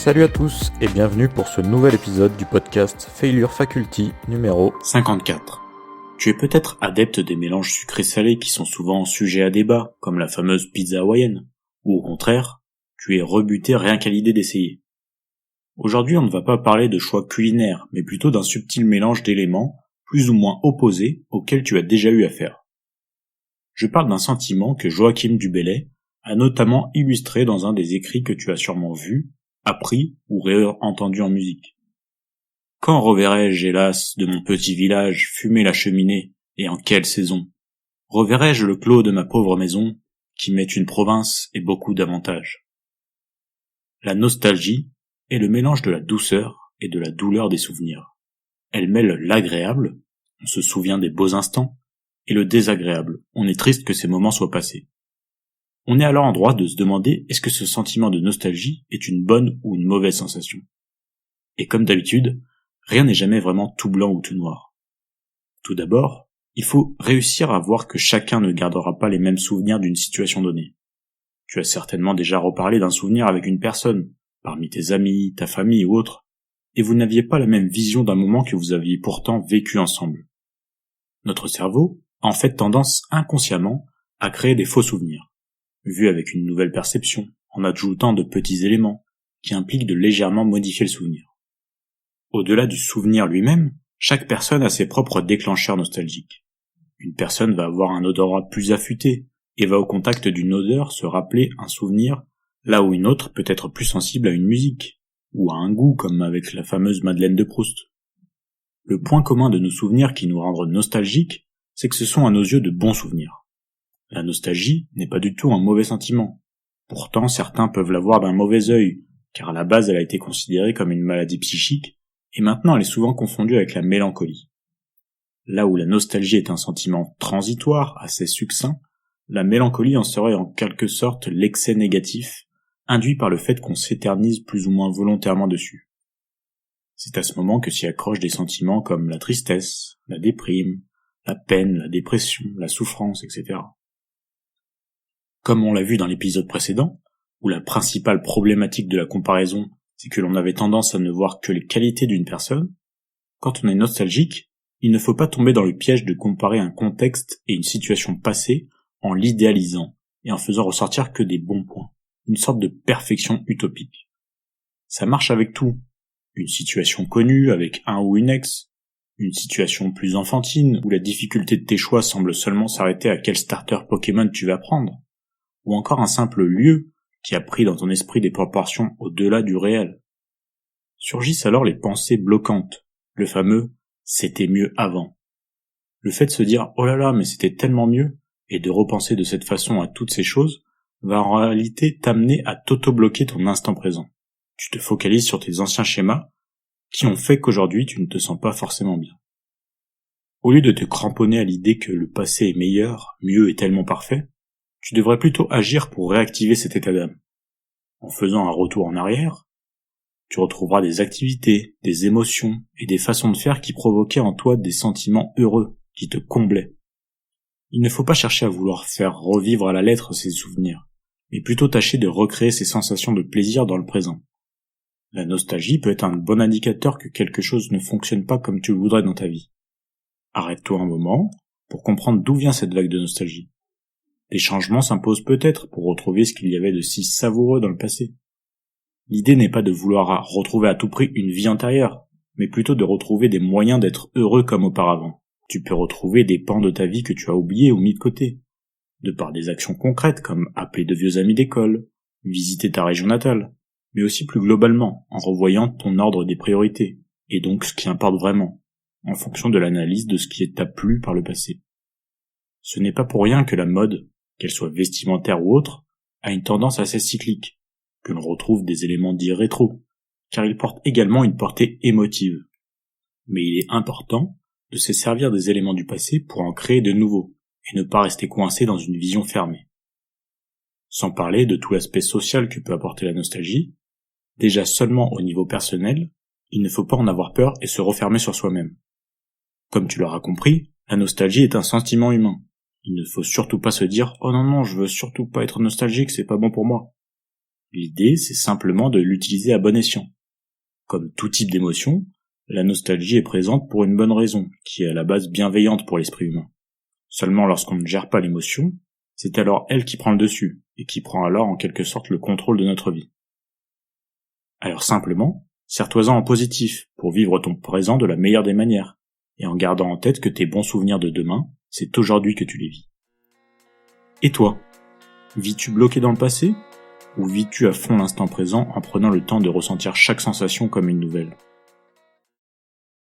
Salut à tous et bienvenue pour ce nouvel épisode du podcast Failure Faculty numéro 54. Tu es peut-être adepte des mélanges sucrés-salés qui sont souvent sujets à débat, comme la fameuse pizza hawaïenne, ou au contraire, tu es rebuté rien qu'à l'idée d'essayer. Aujourd'hui, on ne va pas parler de choix culinaires, mais plutôt d'un subtil mélange d'éléments plus ou moins opposés auxquels tu as déjà eu affaire. Je parle d'un sentiment que Joachim du Bellay a notamment illustré dans un des écrits que tu as sûrement vu, appris ou réentendu en musique. Quand reverrai-je, hélas, de mon petit village fumer la cheminée, et en quelle saison? Reverrai-je le clos de ma pauvre maison, qui m'est une province et beaucoup d'avantages? La nostalgie est le mélange de la douceur et de la douleur des souvenirs. Elle mêle l'agréable, on se souvient des beaux instants, et le désagréable, on est triste que ces moments soient passés. On est alors en droit de se demander est-ce que ce sentiment de nostalgie est une bonne ou une mauvaise sensation. Et comme d'habitude, rien n'est jamais vraiment tout blanc ou tout noir. Tout d'abord, il faut réussir à voir que chacun ne gardera pas les mêmes souvenirs d'une situation donnée. Tu as certainement déjà reparlé d'un souvenir avec une personne, parmi tes amis, ta famille ou autre, et vous n'aviez pas la même vision d'un moment que vous aviez pourtant vécu ensemble. Notre cerveau a en fait tendance inconsciemment à créer des faux souvenirs, vus avec une nouvelle perception, en ajoutant de petits éléments, qui impliquent de légèrement modifier le souvenir. Au-delà du souvenir lui-même, chaque personne a ses propres déclencheurs nostalgiques. Une personne va avoir un odorat plus affûté, et va au contact d'une odeur se rappeler un souvenir, là où une autre peut être plus sensible à une musique, ou à un goût comme avec la fameuse Madeleine de Proust. Le point commun de nos souvenirs qui nous rendent nostalgiques, c'est que ce sont à nos yeux de bons souvenirs. La nostalgie n'est pas du tout un mauvais sentiment. Pourtant, certains peuvent l'avoir d'un mauvais œil, car à la base elle a été considérée comme une maladie psychique, et maintenant elle est souvent confondue avec la mélancolie. Là où la nostalgie est un sentiment transitoire, assez succinct, la mélancolie en serait en quelque sorte l'excès négatif, induit par le fait qu'on s'éternise plus ou moins volontairement dessus. C'est à ce moment que s'y accrochent des sentiments comme la tristesse, la déprime, la peine, la dépression, la souffrance, etc. Comme on l'a vu dans l'épisode précédent, où la principale problématique de la comparaison, c'est que l'on avait tendance à ne voir que les qualités d'une personne, quand on est nostalgique, il ne faut pas tomber dans le piège de comparer un contexte et une situation passée en l'idéalisant et en faisant ressortir que des bons points, une sorte de perfection utopique. Ça marche avec tout, une situation connue avec un ou une ex, une situation plus enfantine où la difficulté de tes choix semble seulement s'arrêter à quel starter Pokémon tu vas prendre, ou encore un simple lieu qui a pris dans ton esprit des proportions au-delà du réel. Surgissent alors les pensées bloquantes, le fameux « c'était mieux avant ». Le fait de se dire « oh là là, mais c'était tellement mieux » et de repenser de cette façon à toutes ces choses va en réalité t'amener à t'auto-bloquer ton instant présent. Tu te focalises sur tes anciens schémas qui ont fait qu'aujourd'hui tu ne te sens pas forcément bien. Au lieu de te cramponner à l'idée que le passé est meilleur, mieux et tellement parfait, tu devrais plutôt agir pour réactiver cet état d'âme. En faisant un retour en arrière, tu retrouveras des activités, des émotions et des façons de faire qui provoquaient en toi des sentiments heureux, qui te comblaient. Il ne faut pas chercher à vouloir faire revivre à la lettre ces souvenirs, mais plutôt tâcher de recréer ces sensations de plaisir dans le présent. La nostalgie peut être un bon indicateur que quelque chose ne fonctionne pas comme tu le voudrais dans ta vie. Arrête-toi un moment pour comprendre d'où vient cette vague de nostalgie. Des changements s'imposent peut-être pour retrouver ce qu'il y avait de si savoureux dans le passé. L'idée n'est pas de vouloir retrouver à tout prix une vie antérieure, mais plutôt de retrouver des moyens d'être heureux comme auparavant. Tu peux retrouver des pans de ta vie que tu as oubliés ou mis de côté, de par des actions concrètes comme appeler de vieux amis d'école, visiter ta région natale, mais aussi plus globalement en revoyant ton ordre des priorités, et donc ce qui importe vraiment, en fonction de l'analyse de ce qui t'a plu par le passé. Ce n'est pas pour rien que la mode, qu'elle soit vestimentaire ou autre, a une tendance assez cyclique, que l'on retrouve des éléments dits rétro, car ils portent également une portée émotive. Mais il est important de se servir des éléments du passé pour en créer de nouveaux, et ne pas rester coincé dans une vision fermée. Sans parler de tout l'aspect social que peut apporter la nostalgie, déjà seulement au niveau personnel, il ne faut pas en avoir peur et se refermer sur soi-même. Comme tu l'auras compris, la nostalgie est un sentiment humain. Il ne faut surtout pas se dire « oh non, je veux surtout pas être nostalgique, c'est pas bon pour moi ». L'idée, c'est simplement de l'utiliser à bon escient. Comme tout type d'émotion, la nostalgie est présente pour une bonne raison, qui est à la base bienveillante pour l'esprit humain. Seulement lorsqu'on ne gère pas l'émotion, c'est alors elle qui prend le dessus, et qui prend alors en quelque sorte le contrôle de notre vie. Alors simplement, sers-toi-en en positif, pour vivre ton présent de la meilleure des manières, et en gardant en tête que tes bons souvenirs de demain, c'est aujourd'hui que tu les vis. Et toi, vis-tu bloqué dans le passé ? Ou vis-tu à fond l'instant présent en prenant le temps de ressentir chaque sensation comme une nouvelle ?